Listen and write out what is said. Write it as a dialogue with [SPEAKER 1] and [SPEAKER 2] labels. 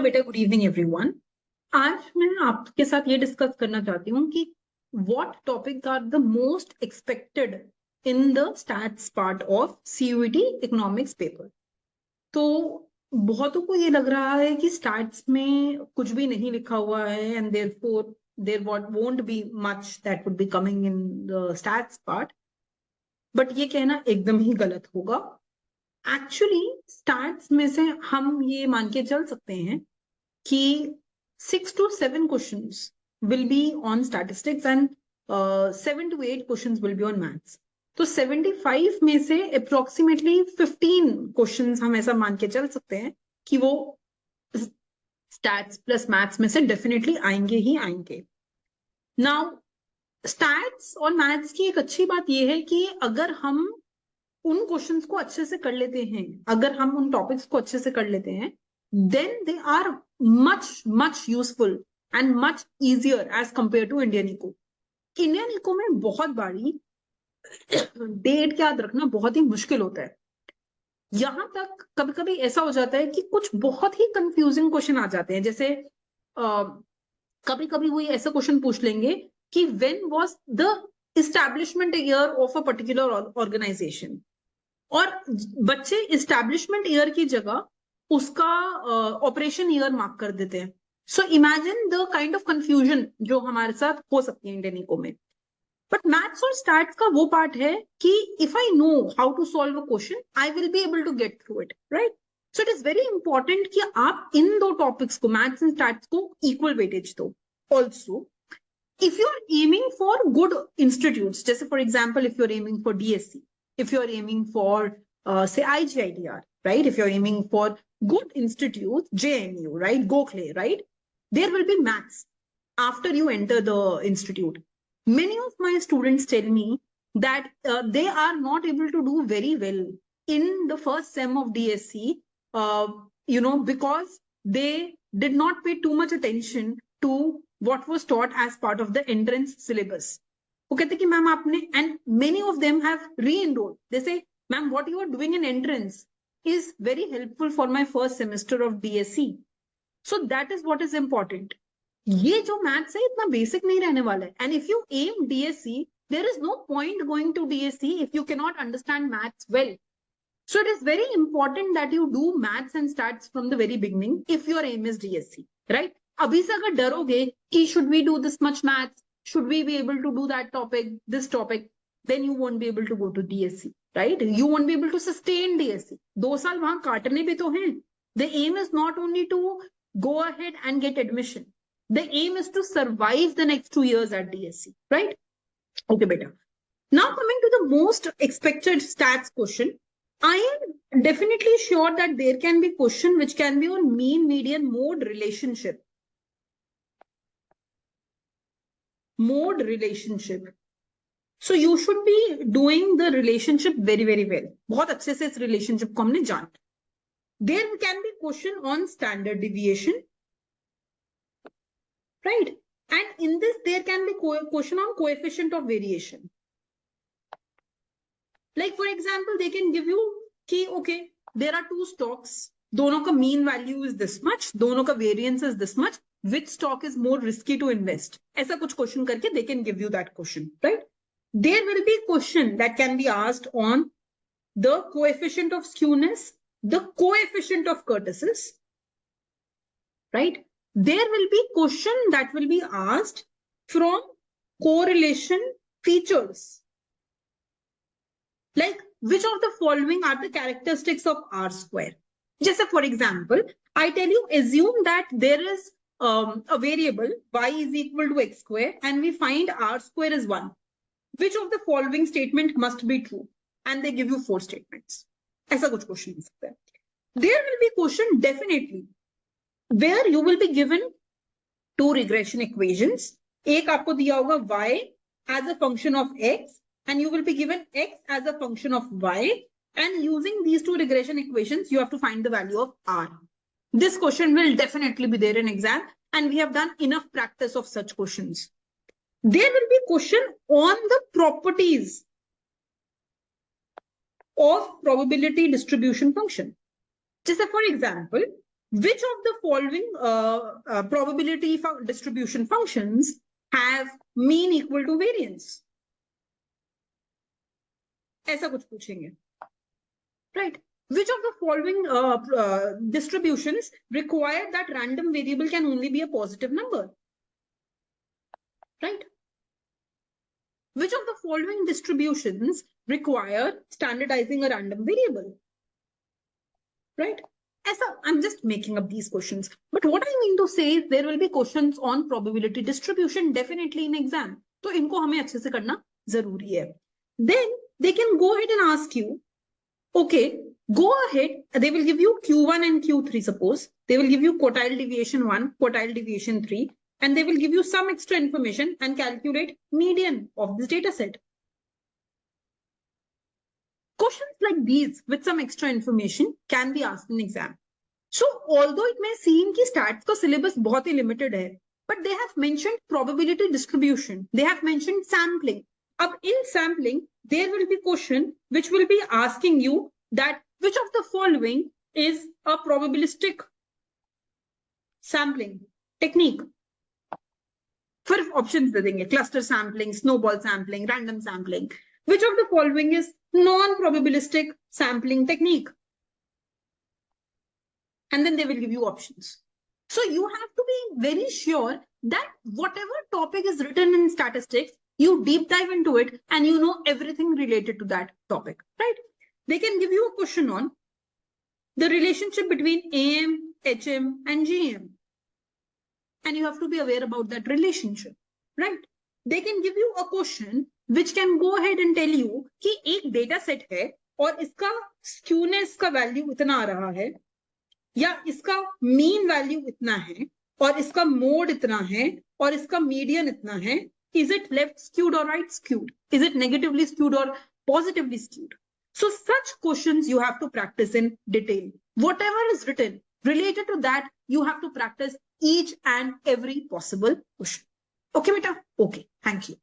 [SPEAKER 1] बेटा good evening everyone. आज मैं आपके साथ ये डिस्कस करना चाहती हूँ कि what topics are the most expected in the stats part of CUET economics paper. तो बहुतों को ये लग रहा है कि स्टैट्स में कुछ भी नहीं लिखा हुआ है and therefore there won't be much that would be coming in the stats part, but ये कहना एकदम ही गलत होगा। एक्चुअली स्टैट्स में से हम ये मान के चल सकते हैं कि 6 to 7 questions will be on statistics and 7 to 8 questions will be on maths. तो 75 में से approximately 15 questions हम ऐसा मान के चल सकते हैं कि वो stats plus maths में से definitely आएंगे ही आएंगे। Now stats और maths की एक अच्छी बात ये है कि अगर हम उन क्वेश्चंस को अच्छे से कर लेते हैं, अगर हम उन टॉपिक्स को अच्छे से कर लेते हैं, then they are much useful and much easier as compared to Indian eco. Indian eco में बहुत बारी डेट याद रखना बहुत ही मुश्किल होता है। यहां तक कभी कभी ऐसा हो जाता है कि कुछ बहुत ही कंफ्यूजिंग क्वेश्चन आ जाते हैं। जैसे कभी कभी वो ऐसा क्वेश्चन पूछ लेंगे कि when was the establishment year of a particular organisation, और बच्चे एस्टैब्लिशमेंट ईयर की जगह उसका ऑपरेशन ईयर मार्क कर देते हैं। So imagine the kind of confusion जो हमारे साथ हो सकती है इंडियन इको में। बट मैथ्स और स्टैट्स का वो पार्ट है कि if I know how to solve a question I will be able to get through it, right? So it is very important कि आप इन दो टॉपिक्स को, मैथ्स एंड स्टैट्स को, इक्वल वेटेज दो। Also if you are aiming for good institutes, जैसे for example if you are aiming for DSC, if you are aiming for say IGIDR, right? If you are aiming for good institutes, JNU, right? Gokhale, right? There will be maths after you enter the institute. Many of my students tell me that they are not able to do very well in the first sem of DSC, because they did not pay too much attention to what was taught as part of the entrance syllabus. वो कहते कि ma'am आपने, and many of them have re-enrolled. They say, ma'am, what you are doing in entrance is very helpful for my first semester of DSC. So that is what is important. ये जो maths है इतना basic नहीं रहने वाला है। And if you aim DSC, there is no point going to DSC if you cannot understand maths well. So it is very important that you do maths and stats from the very beginning if your aim is DSC, right? अभी से अगर डरोगे कि should we do this much maths, should we be able to do that topic, this topic, then you won't be able to go to DSC, right? You won't be able to sustain DSC. 2 साल वहां काटने भी तो हैं। The aim is not only to go ahead and get admission. The aim is to survive the next 2 years at DSC, right? Okay, beta. Now coming to the most expected stats question, I am definitely sure that there can be question which can be on mean, median, mode relationship. Mode relationship. So you should be doing the relationship very well. बहुत अच्छे से इस relationship को हमने जाना। There can be question on standard deviation, right? And in this there can be question on coefficient of variation. Like for example, they can give you कि okay, there are 2 stocks, दोनों का mean value is this much, दोनों का variance is this much, which stock is more risky to invest? ऐसा कुछ question करके they can give you that question, right? There will be question that can be asked on the coefficient of skewness, the coefficient of kurtosis, right? There will be question that will be asked from correlation features, like which of the following are the characteristics of R square? Just for example, I tell you, assume that there is a variable y is equal to x square and we find R square is 1. Which of the following statement must be true? And they give you 4 statements. ऐसा कुछ question हो सकता है। There will be question definitely where you will be given 2 regression equations. एक आपको दिया होगा y as a function of x and you will be given x as a function of y, and using these 2 regression equations you have to find the value of r. This question will definitely be there in exam and we have done enough practice of such questions. There will be question on the properties of probability distribution function. Just for example, which of the following probability distribution functions have mean equal to variance? ऐसा कुछ पूछेंगे, right? Which of the following distributions require that random variable can only be a positive number, right? Which of the following distributions require standardizing a random variable, right? I'm just making up these questions. But what I mean to say is there will be questions on probability distribution definitely in exam. So इनको हमें अच्छे से करना जरूरी है. Then they can go ahead and ask you, okay, go ahead. They will give you Q1 and Q3, suppose. They will give you quartile deviation 1, quartile deviation 3, and they will give you some extra information and calculate median of this data set. Questions like these with some extra information can be asked in exam. So although it may seem कि stats का syllabus बहुत ही limited है, but they have mentioned probability distribution. They have mentioned sampling. अब in sampling, there will be question which will be asking you that which of the following is a probabilistic sampling technique. फिर options दे देंगे, cluster sampling, snowball sampling, random sampling. Which of the following is non-probabilistic sampling technique? And then they will give you options. So you have to be very sure that whatever topic is written in statistics, you deep dive into it and you know everything related to that topic, right? They can give you a question on the relationship between AM, HM, and GM. And you have to be aware about that relationship, right? They can give you a question which can go ahead and tell you कि एक data set है और इसका skewness का value इतना आ रहा है या इसका mean value इतना है और इसका mode इतना है और इसका median इतना है. Is it left skewed or right skewed? Is it negatively skewed or positively skewed? So such questions you have to practice in detail. Whatever is written related to that, you have to practice each and every possible question. Okay, beta? Okay, thank you.